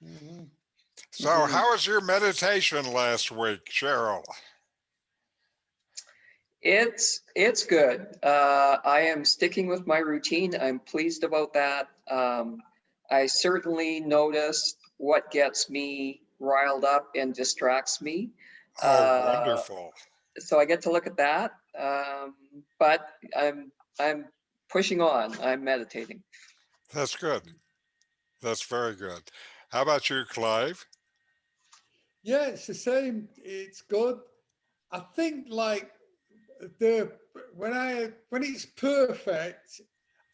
Mhm. So how was your meditation last week, Cheryl? It's good. I am sticking with my routine. I'm pleased about that. I certainly noticed what gets me riled up and distracts me. Oh, Uh, wonderful. so I get to look at that. But I'm pushing on. I'm meditating. That's good. That's very good. How about you, Clive? Yeah, it's the same. It's good. I think like the when it's perfect,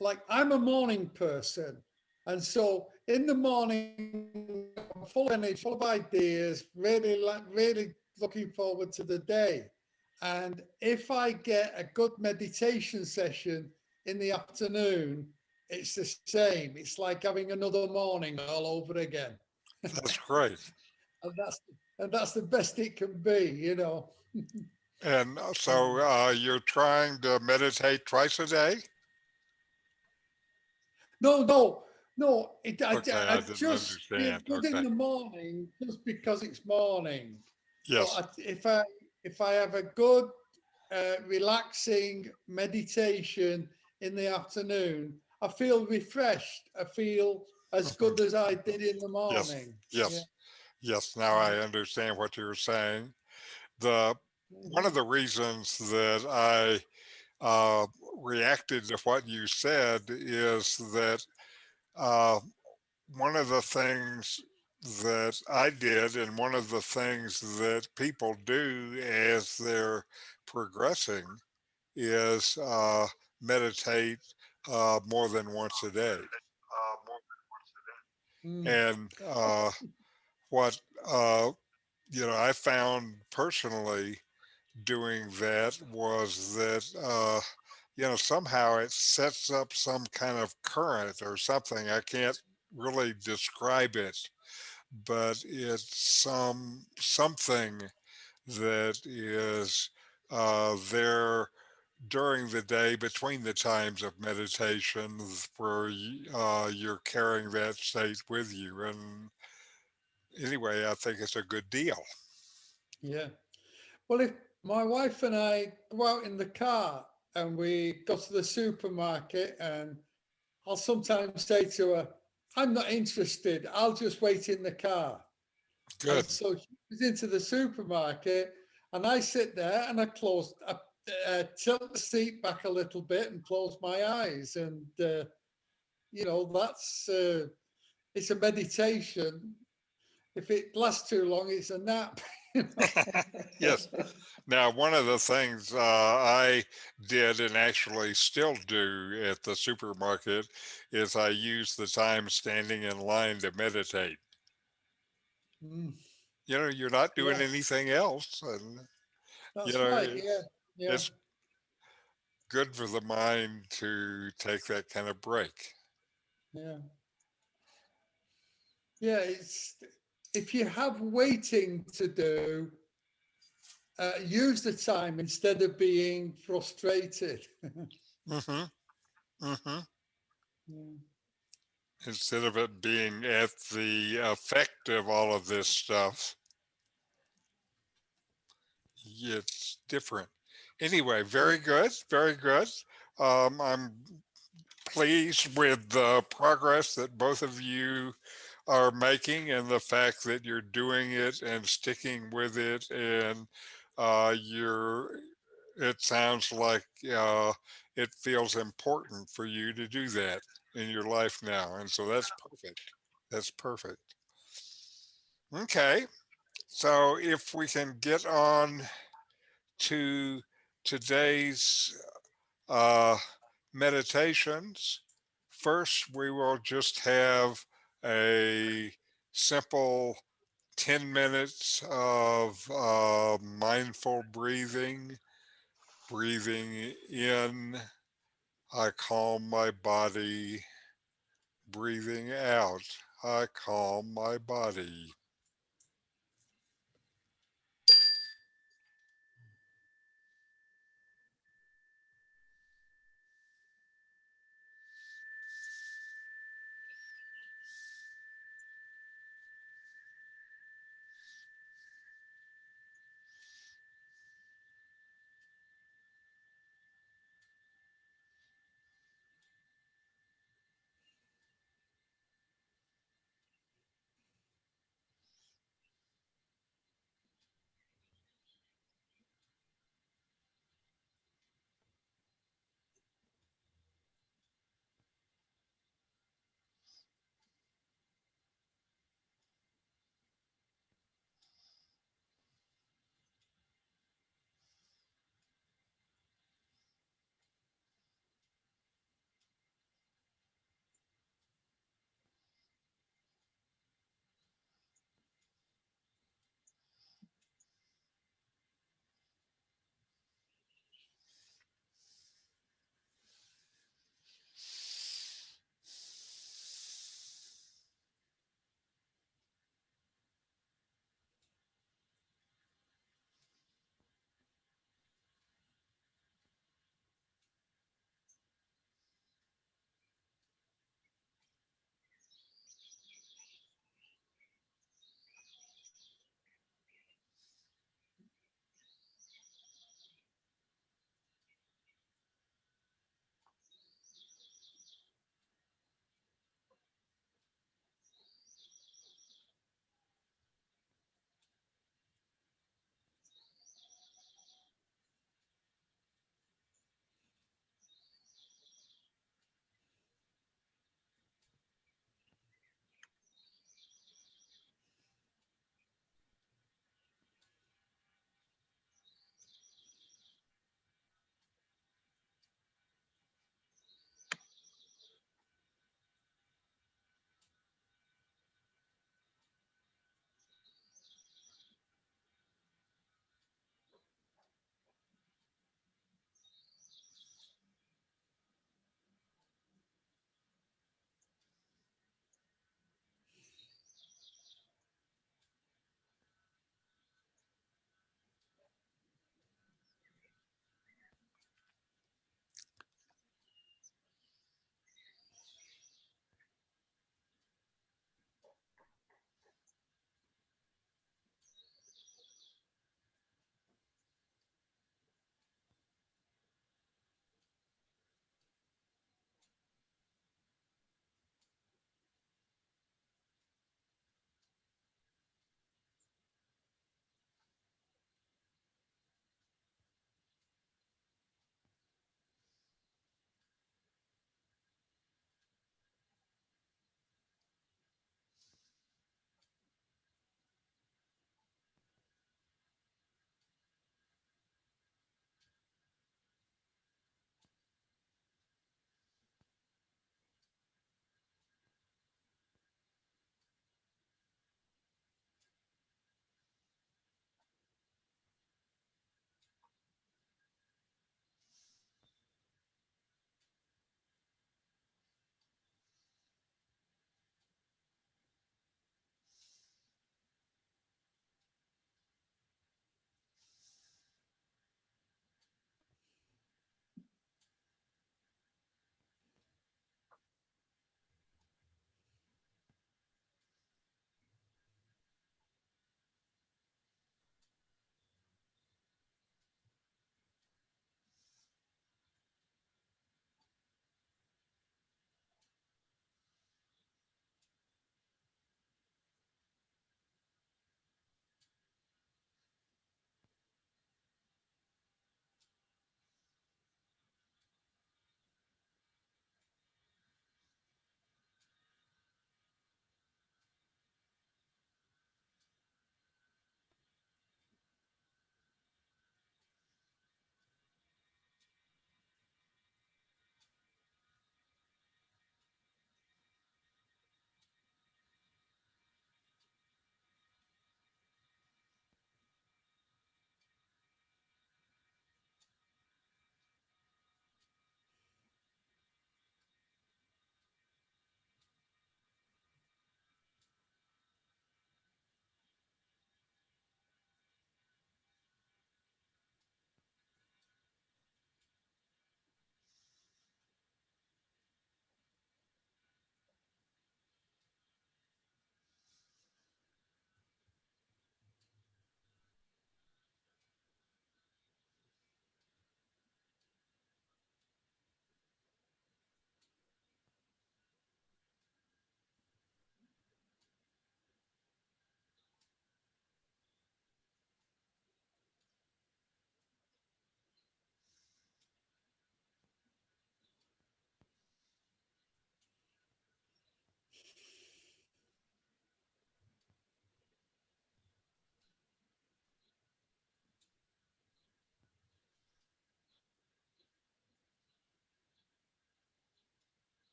like I'm a morning person, and so in the morning I'm full of energy, full of ideas, really looking forward to the day. And if I get a good meditation session in the afternoon, it's the same. It's like having another morning all over again. That's great. And that's the best it can be, you know. And so you're trying to meditate twice a day? No, no, no. Okay, I I didn't just feel understand. good in Okay. the morning just because it's morning. But Yes. if I have a good relaxing meditation in the afternoon, I feel refreshed. I feel as Mhm. good as I did in the Yes. morning. Yeah. Yes. Yes. Now I understand what you're saying. The one of Mhm. the reasons that I uh, reacted to what you said is that uh, one of the things that I did, and one of the things that people do as they're progressing, is meditate more than once a day. Mm. And what I found personally doing that was that somehow it sets up some kind of current or something. I can't really describe it, but it's something that is there during the day between the times of meditation where you're carrying that state with you. And anyway, I think it's a good deal. Yeah. Well, if my wife and I go out in the car and we go to the supermarket, and I'll sometimes say to her, I'm not interested. I'll just wait in the car. And Good. so she goes into the supermarket, and I sit there and I tilt the seat back a little bit and close my eyes. And, it's a meditation. If it lasts too long, it's a nap. You know? Yes. Now, one of the things I did and actually still do at the supermarket is I use the time standing in line to meditate. Mm, You're not doing yeah, anything else. And, that's right. Yeah, yeah, it's good for the mind to take that kind of break. yeah. Yeah, it's if you have waiting to do, use the time instead of being frustrated. Hmm. Hmm. Mm. Instead of it being at the effect of all of this stuff, it's different. Anyway, Yeah, very good. Very good. I'm pleased with the progress that both of you are making and the fact that you're doing it and sticking with it, and you're it sounds like it feels important for you to do that in your life now, and so that's perfect. That's perfect. Okay, so if we can get on to today's uh, meditations. First, we will just have a simple 10 minutes of mindful breathing. Breathing in, I calm my body. Breathing out, I calm my body.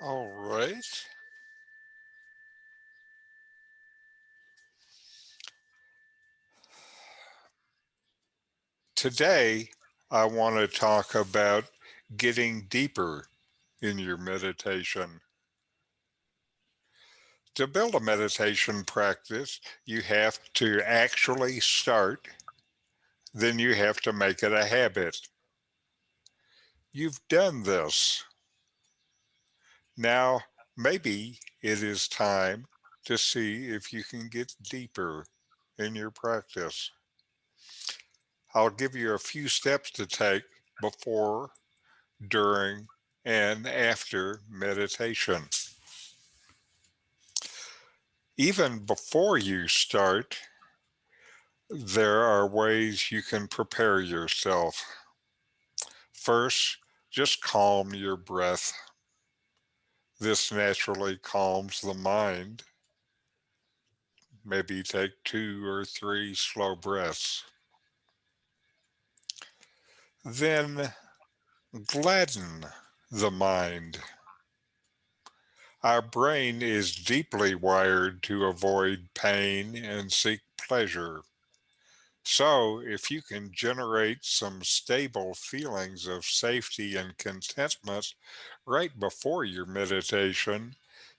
All right. Today, I want to talk about getting deeper in your meditation. To build a meditation practice, you have to actually start, then you have to make it a habit. You've done this. Now, maybe it is time to see if you can get deeper in your practice. I'll give you a few steps to take before, during, and after meditation. Even before you start, there are ways you can prepare yourself. First, just calm your breath. This naturally calms the mind. Maybe take 2 or 3 slow breaths. Then gladden the mind. Our brain is deeply wired to avoid pain and seek pleasure. So, if you can generate some stable feelings of safety and contentment right before your meditation,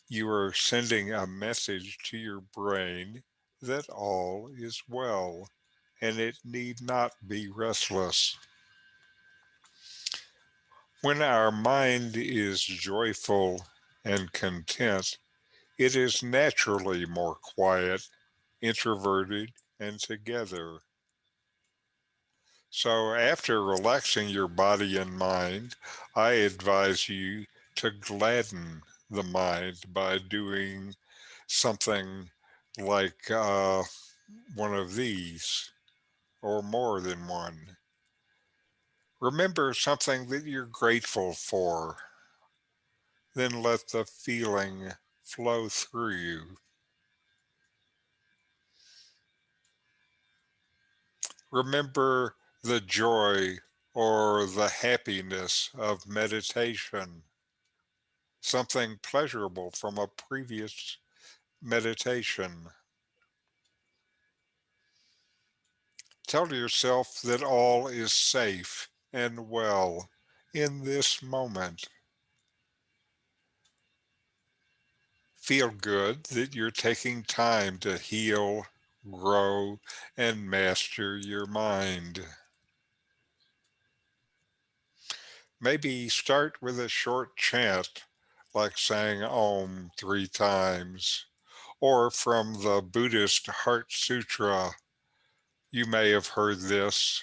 you are sending a message to your brain that all is well and it need not be restless. When our mind is joyful and content, it is naturally more quiet, introverted, and together. So, after relaxing your body and mind, I advise you to gladden the mind by doing something like one of these or more than one. Remember something that you're grateful for, then let the feeling flow through you. Remember the joy or the happiness of meditation, something pleasurable from a previous meditation. Tell yourself that all is safe and well in this moment. Feel good that you're taking time to heal, grow, and master your mind. Maybe start with a short chant, like saying Om 3 times, or from the Buddhist Heart Sutra. You may have heard this: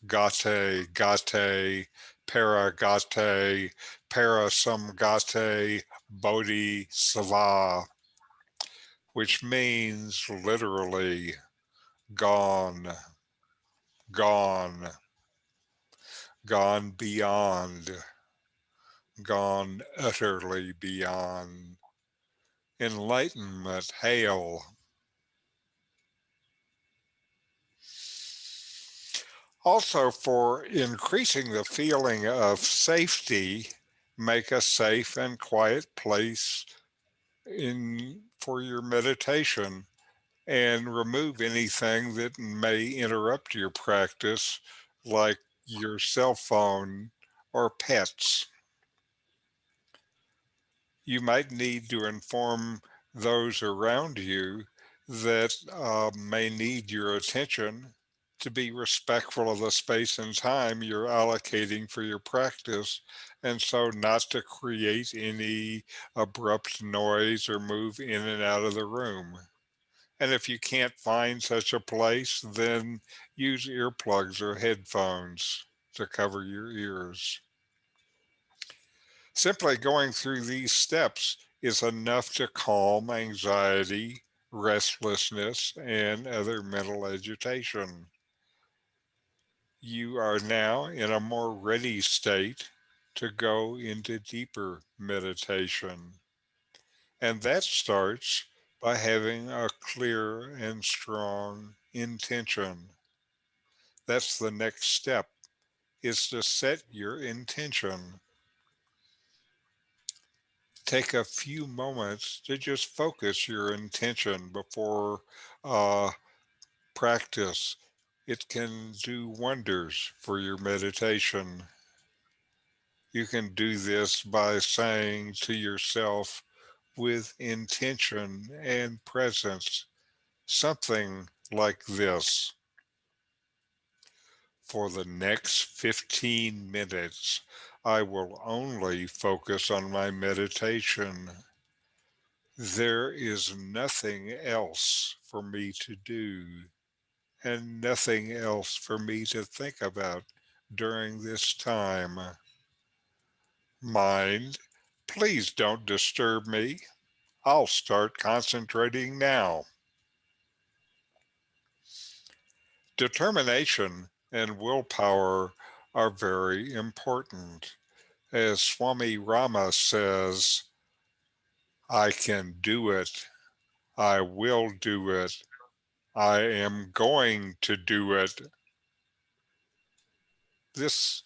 Gate, Gate, Para Gate, Para Samgate, Bodhi Sava, which means literally gone, gone, gone beyond, gone utterly beyond. Enlightenment, hail. Also, for increasing the feeling of safety, make a safe and quiet place for your meditation and remove anything that may interrupt your practice, like your cell phone or pets. You might need to inform those around you that may need your attention to be respectful of the space and time you're allocating for your practice, and so not to create any abrupt noise or move in and out of the room. And if you can't find such a place, then use earplugs or headphones to cover your ears. Simply going through these steps is enough to calm anxiety, restlessness, and other mental agitation. You are now in a more ready state to go into deeper meditation. And that starts by having a clear and strong intention. That's the next step, is to set your intention. Take a few moments to just focus your intention before uh, practice. It can do wonders for your meditation. You can do this by saying to yourself with intention and presence something like this: for the next 15 minutes, I will only focus on my meditation. There is nothing else for me to do and nothing else for me to think about during this time. Mind, please don't disturb me. I'll start concentrating now. Determination and willpower are very important. As Swami Rama says, I can do it. I will do it. I am going to do it. This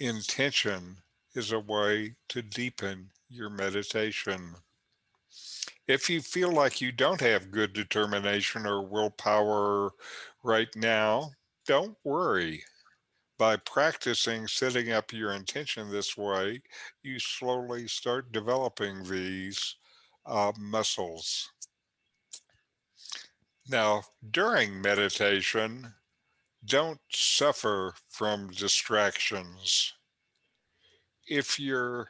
intention is a way to deepen your meditation. If you feel like you don't have good determination or willpower right now, don't worry. By practicing setting up your intention this way, you slowly start developing these muscles. Now, during meditation, don't suffer from distractions. If you're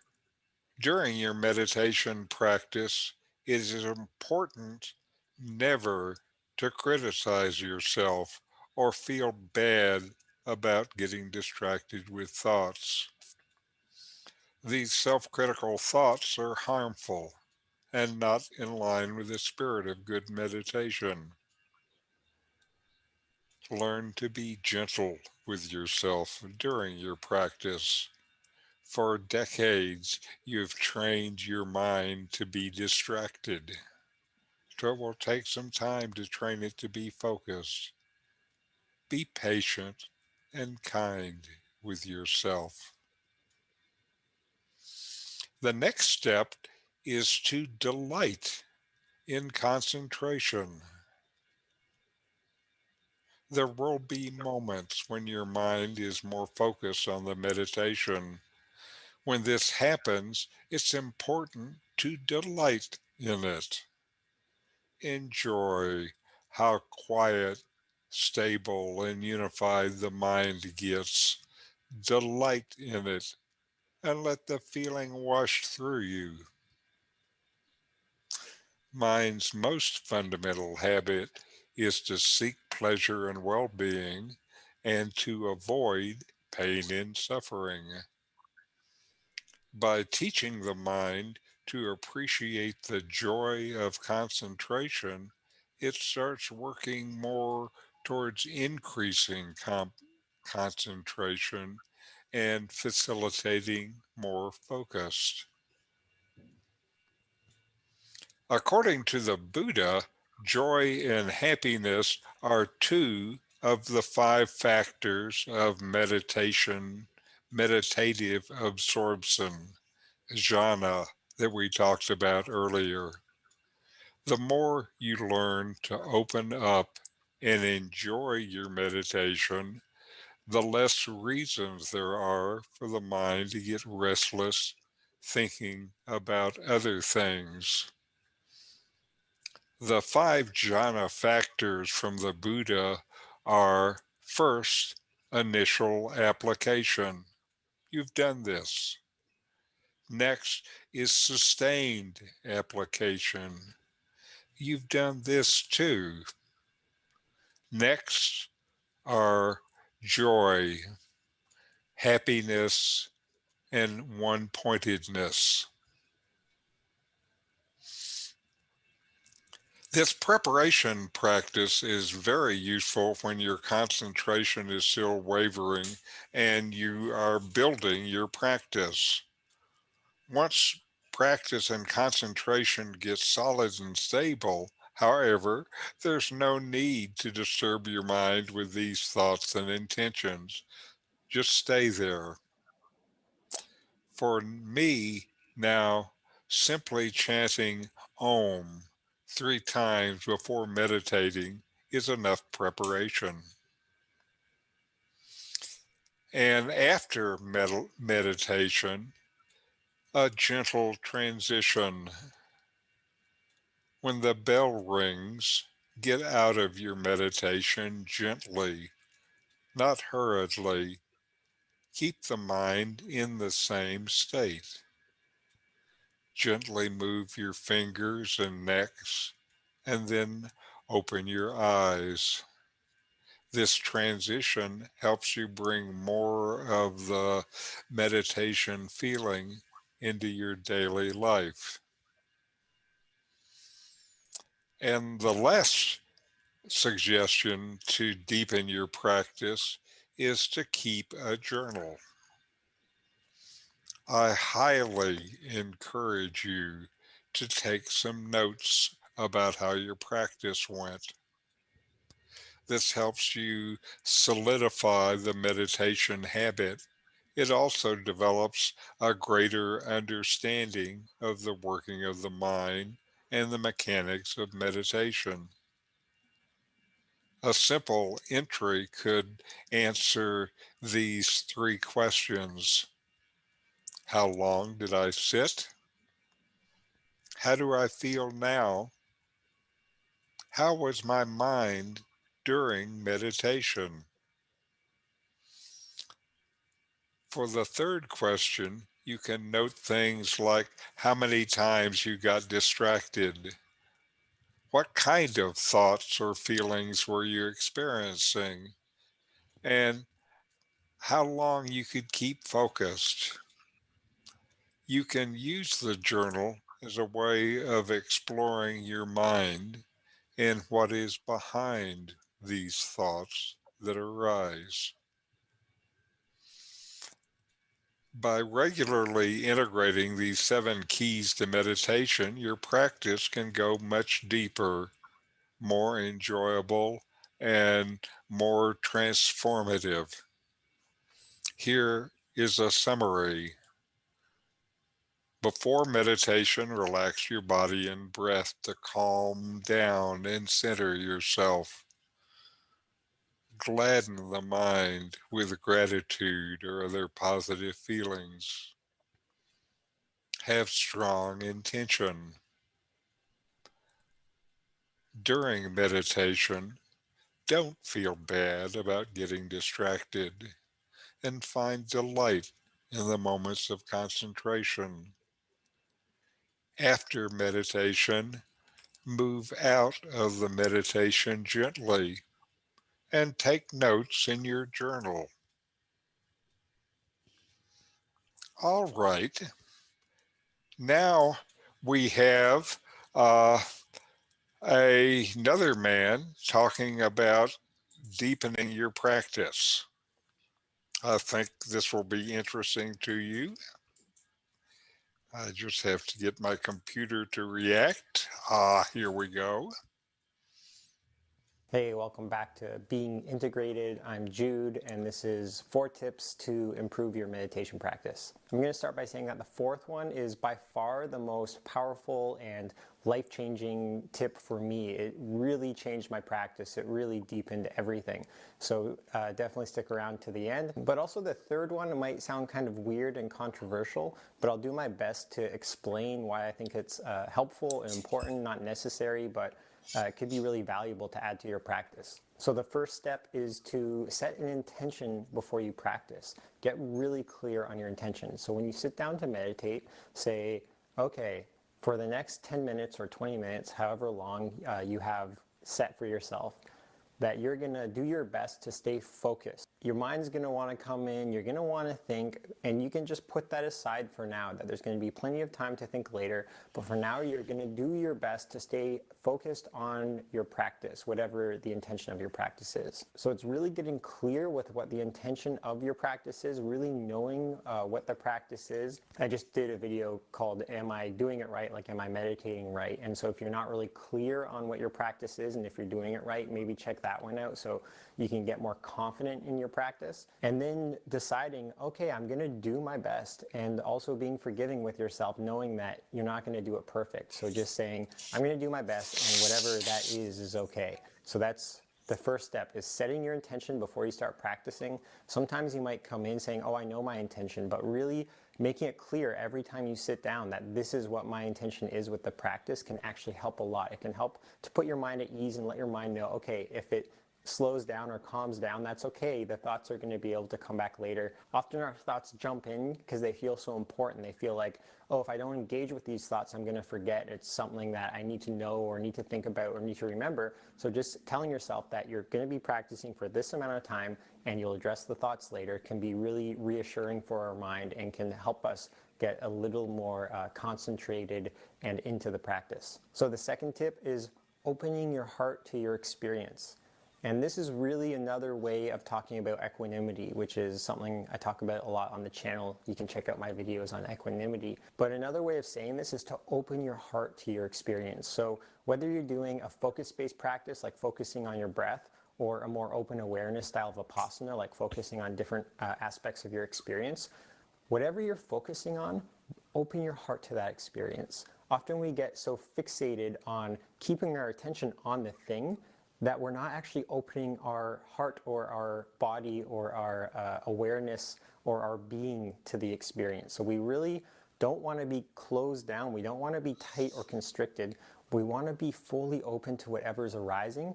during your meditation practice, it is important never to criticize yourself or feel bad about getting distracted with thoughts. These self-critical thoughts are harmful and not in line with the spirit of good meditation. Learn to be gentle with yourself during your practice. For decades, you have trained your mind to be distracted. So it will take some time to train it to be focused. Be patient and kind with yourself. The next step is to delight in concentration. There will be moments when your mind is more focused on the meditation. When this happens, it's important to delight in it. Enjoy how quiet, stable, and unified the mind gets. Delight in it and let the feeling wash through you. Mind's most fundamental habit is to seek pleasure and well-being and to avoid pain and suffering. By teaching the mind to appreciate the joy of concentration, it starts working more towards increasing concentration and facilitating more focus. According to the Buddha, joy and happiness are two of the five factors of meditative absorption, jhana, that we talked about earlier. The more you learn to open up and enjoy your meditation, the less reasons there are for the mind to get restless thinking about other things. The five jhana factors from the Buddha are: first, initial application. You've done this. Next is sustained application. You've done this too. Next are joy, happiness, and one-pointedness. This preparation practice is very useful when your concentration is still wavering and you are building your practice. Once practice and concentration get solid and stable, however, there's no need to disturb your mind with these thoughts and intentions. Just stay there. For me, now, Simply chanting Om 3 times before meditating is enough preparation. And after meditation, a gentle transition. When the bell rings, get out of your meditation gently, not hurriedly. Keep the mind in the same state. Gently move your fingers and necks, and then open your eyes. This transition helps you bring more of the meditation feeling into your daily life. And the last suggestion to deepen your practice is to keep a journal. I highly encourage you to take some notes about how your practice went. This helps you solidify the meditation habit. It also develops a greater understanding of the working of the mind and the mechanics of meditation. A simple entry could answer these 3 questions. How long did I sit? How do I feel now? How was my mind during meditation? For the third question, you can note things like how many times you got distracted. What kind of thoughts or feelings were you experiencing? And how long you could keep focused. You can use the journal as a way of exploring your mind and what is behind these thoughts that arise. By regularly integrating these 7 keys to meditation, your practice can go much deeper, more enjoyable, and more transformative. Here is a summary. Before meditation, relax your body and breath to calm down and center yourself. Gladden the mind with gratitude or other positive feelings. Have strong intention. During meditation, don't feel bad about getting distracted and find delight in the moments of concentration. After meditation, move out of the meditation gently and take notes in your journal. All right, now we have uh, another man talking about deepening your practice. I think this will be interesting to you. I just have to get my computer to react. Here we go. Hey, welcome back to Being Integrated. I'm Jude, and this is 4 tips to improve your meditation practice. I'm going to start by saying that the 4th one is by far the most powerful and life-changing tip for me. It really changed my practice. It really deepened everything. So definitely stick around to the end. But also the 3rd one might sound kind of weird and controversial, but I'll do my best to explain why I think it's helpful and important, not necessary, but it could be really valuable to add to your practice. So the first step is to set an intention before you practice. Get really clear on your intention. So when you sit down to meditate, say, okay, for the next 10 minutes or 20 minutes, however long you have set for yourself, that you're going to do your best to stay focused. Your mind's going to want to come in, you're going to want to think, and you can just put that aside for now, that there's going to be plenty of time to think later, but for now you're going to do your best to stay focused on your practice, whatever the intention of your practice is. So it's really getting clear with what the intention of your practice is, really knowing what the practice is. I just did a video called Am I Doing It Right? Like, am I meditating right? And so if you're not really clear on what your practice is and if you're doing it right, maybe check that one out so you can get more confident in your practice. And then deciding, okay, I'm going to do my best, and also being forgiving with yourself, knowing that you're not going to do it perfect. So just saying, I'm going to do my best, and whatever that is okay. So that's the first step, is setting your intention before you start practicing. Sometimes you might come in saying, oh, I know my intention, but really making it clear every time you sit down that this is what my intention is with the practice can actually help a lot. It can help to put your mind at ease and let your mind know, okay, if it slows down or calms down, that's okay. The thoughts are going to be able to come back later. Often our thoughts jump in because they feel so important. They feel like, oh, if I don't engage with these thoughts, I'm going to forget. It's something that I need to know or need to think about or need to remember. So just telling yourself that you're going to be practicing for this amount of time and you'll address the thoughts later can be really reassuring for our mind and can help us get a little more concentrated and into the practice. So the second tip is opening your heart to your experience. And this is really another way of talking about equanimity, which is something I talk about a lot on the channel. You can check out my videos on equanimity. But another way of saying this is to open your heart to your experience. So whether you're doing a focus-based practice, like focusing on your breath, or a more open awareness style of Vipassana, like focusing on different aspects of your experience, whatever you're focusing on, open your heart to that experience. Often we get so fixated on keeping our attention on the thing that we're not actually opening our heart or our body or our awareness or our being to the experience. So we really don't want to be closed down. We don't want to be tight or constricted. We want to be fully open to whatever's arising.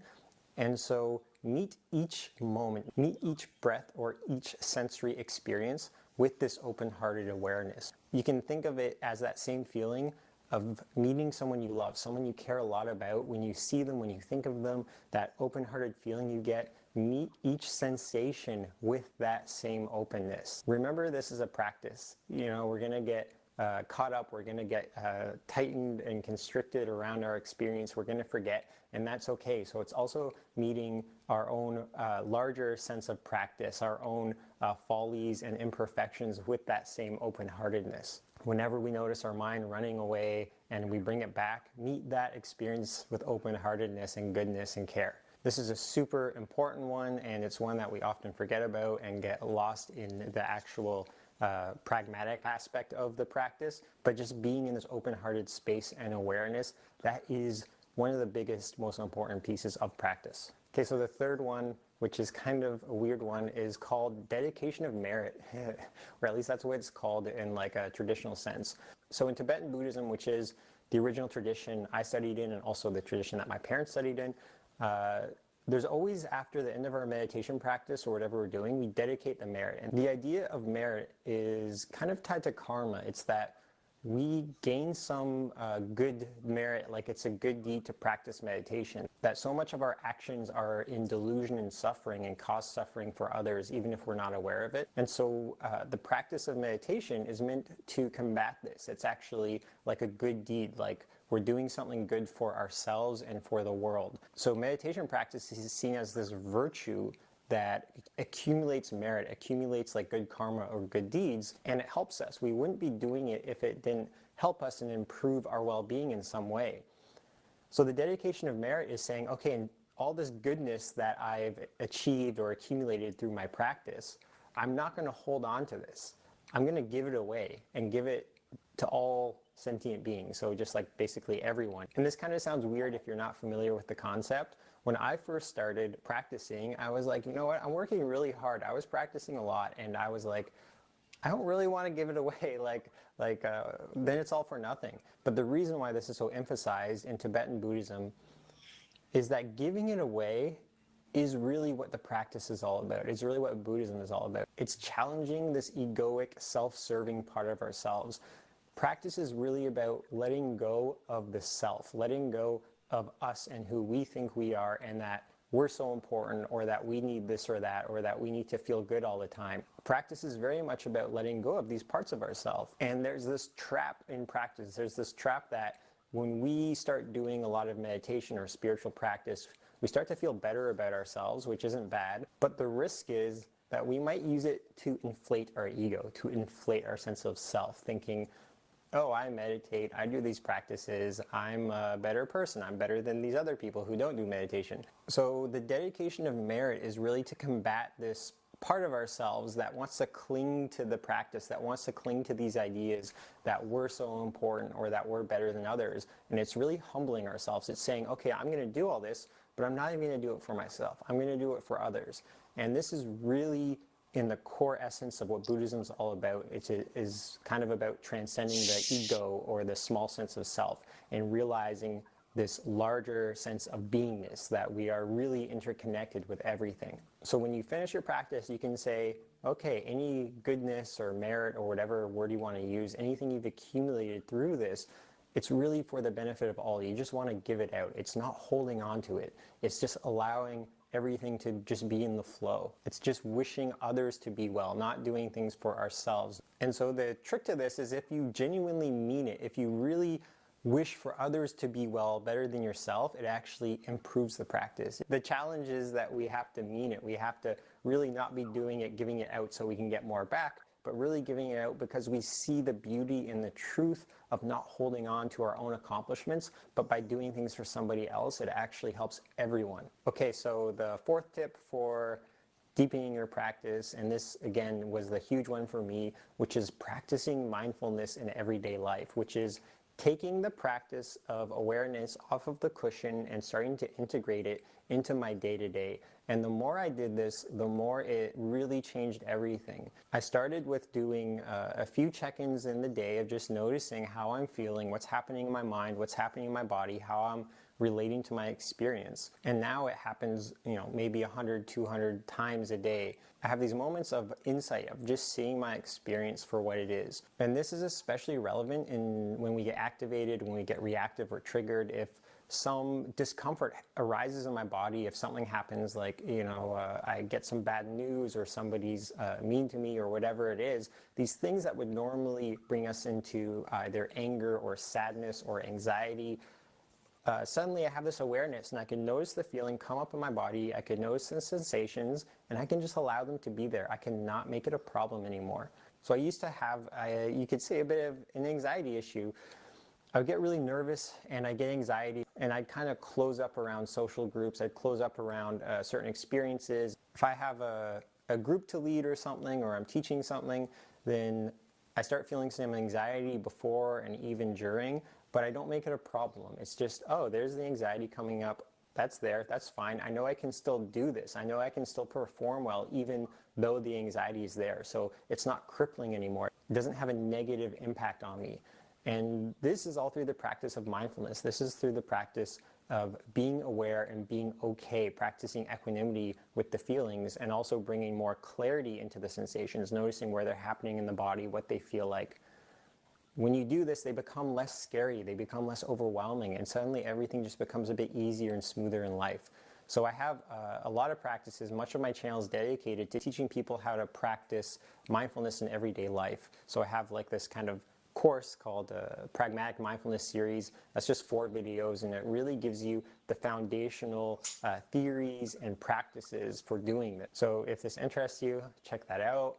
And so meet each moment, meet each breath or each sensory experience with this open-hearted awareness. You can think of it as that same feeling of meeting someone you love, someone you care a lot about. When you see them, when you think of them, that open-hearted feeling you get, meet each sensation with that same openness. Remember, this is a practice. You know, we're going to get caught up, we're going to get tightened and constricted around our experience, we're going to forget, and that's okay. So it's also meeting our own larger sense of practice, our own follies and imperfections with that same open-heartedness. Whenever we notice our mind running away and we bring it back, meet that experience with open-heartedness and goodness and care. This is a super important one, and it's one that we often forget about and get lost in the actual pragmatic aspect of the practice. But just being in this open-hearted space and awareness, that is one of the biggest, most important pieces of practice. Okay, so the third one, which is kind of a weird one, is called dedication of merit, or at least that's what it's called in like a traditional sense. So in Tibetan Buddhism, which is the original tradition I studied in and also the tradition that my parents studied in, there's always, after the end of our meditation practice or whatever we're doing, we dedicate the merit. And the idea of merit is kind of tied to karma. It's that we gain some good merit, like it's a good deed to practice meditation, that so much of our actions are in delusion and suffering and cause suffering for others, even if we're not aware of it. And so the practice of meditation is meant to combat this. It's actually like a good deed, like we're doing something good for ourselves and for the world. So meditation practice is seen as this virtue that accumulates merit, accumulates like good karma or good deeds, and it helps us. We wouldn't be doing it if it didn't help us and improve our well-being in some way. So the dedication of merit is saying, okay, and all this goodness that I've achieved or accumulated through my practice, I'm not going to hold on to this. I'm going to give it away and give it to all sentient beings, so just like basically everyone. And this kind of sounds weird if you're not familiar with the concept. When I first started practicing, I was like, you know what, I'm working really hard. I was practicing a lot, and I was like, I don't really want to give it away, then it's all for nothing. But the reason why this is so emphasized in Tibetan Buddhism is that giving it away is really what the practice is all about. It's really what Buddhism is all about. It's challenging this egoic, self-serving part of ourselves. Practice is really about letting go of the self, letting go of us and who we think we are, and that we're so important, or that we need this or that, or that we need to feel good all the time. Practice is very much about letting go of these parts of ourselves. And there's this trap in practice. There's this trap that when we start doing a lot of meditation or spiritual practice, we start to feel better about ourselves, which isn't bad. But the risk is that we might use it to inflate our ego, to inflate our sense of self, thinking, oh, I meditate, I do these practices, I'm a better person, I'm better than these other people who don't do meditation. So the dedication of merit is really to combat this part of ourselves that wants to cling to the practice, that wants to cling to these ideas that we're so important or that we're better than others. And it's really humbling ourselves. It's saying, okay, I'm going to do all this, but I'm not even going to do it for myself. I'm going to do it for others. And this is really in the core essence of what Buddhism is all about. It is kind of about transcending the ego or the small sense of self and realizing this larger sense of beingness, that we are really interconnected with everything. So when you finish your practice, you can say, okay, any goodness or merit or whatever word you want to use, anything you've accumulated through this, it's really for the benefit of all. You just want to give it out. It's not holding on to it. It's just allowing everything to just be in the flow. It's just wishing others to be well, not doing things for ourselves. And so the trick to this is if you genuinely mean it, if you really wish for others to be well better than yourself, it actually improves the practice. The challenge is that we have to mean it. We have to really not be doing it, giving it out so we can get more back, but really giving it out because we see the beauty and the truth of not holding on to our own accomplishments, but by doing things for somebody else, it actually helps everyone. Okay, so the fourth tip for deepening your practice, and this again was the huge one for me, which is practicing mindfulness in everyday life, which is taking the practice of awareness off of the cushion and starting to integrate it into my day-to-day. And the more I did this, the more it really changed everything. I started with doing a few check-ins in the day of just noticing how I'm feeling, what's happening in my mind, what's happening in my body, how I'm relating to my experience. And now it happens, maybe 100, 200 times a day. I have these moments of insight, of just seeing my experience for what it is. And this is especially relevant when we get activated, when we get reactive or triggered. If some discomfort arises in my body, if something happens like, I get some bad news or somebody's mean to me or whatever it is, these things that would normally bring us into either anger or sadness or anxiety, suddenly I have this awareness and I can notice the feeling come up in my body, I can notice the sensations, and I can just allow them to be there. I cannot make it a problem anymore. So I used to have, you could say, a bit of an anxiety issue. I would get really nervous and I'd get anxiety and I'd kind of close up around social groups. I'd close up around certain experiences. If I have a group to lead or something, or I'm teaching something, then I start feeling some anxiety before and even during, but I don't make it a problem. It's just, oh, there's the anxiety coming up. That's there. That's fine. I know I can still do this. I know I can still perform well even though the anxiety is there. So it's not crippling anymore. It doesn't have a negative impact on me. And this is all through the practice of mindfulness. This is through the practice of being aware and being okay, practicing equanimity with the feelings, and also bringing more clarity into the sensations, noticing where they're happening in the body, what they feel like. When you do this, they become less scary, they become less overwhelming, and suddenly everything just becomes a bit easier and smoother in life. So I have a lot of practices. Much of my channel is dedicated to teaching people how to practice mindfulness in everyday life. So I have like this kind of course called Pragmatic Mindfulness Series. That's just 4 videos, and it really gives you the foundational theories and practices for doing this. So if this interests you, check that out.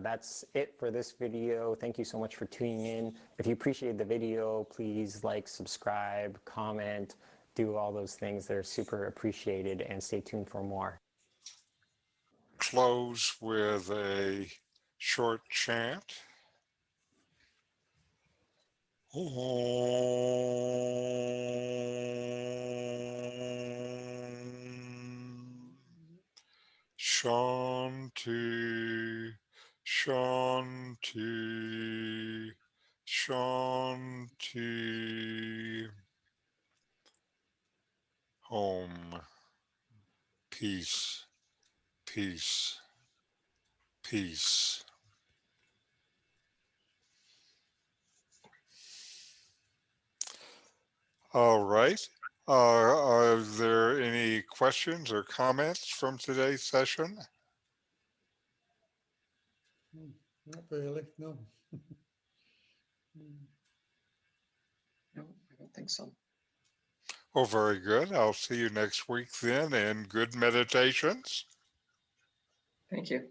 That's it for this video. Thank you so much for tuning in. If you appreciated the video, please like, subscribe, comment, do all those things. They're super appreciated, and stay tuned for more. Close with a short chant. Om Shanti, Shanti, Shanti. Home, peace, peace, peace. All right. Are there any questions or comments from today's session? Not really, no. No, I don't think so. Oh, very good. I'll see you next week then, and good meditations. Thank you.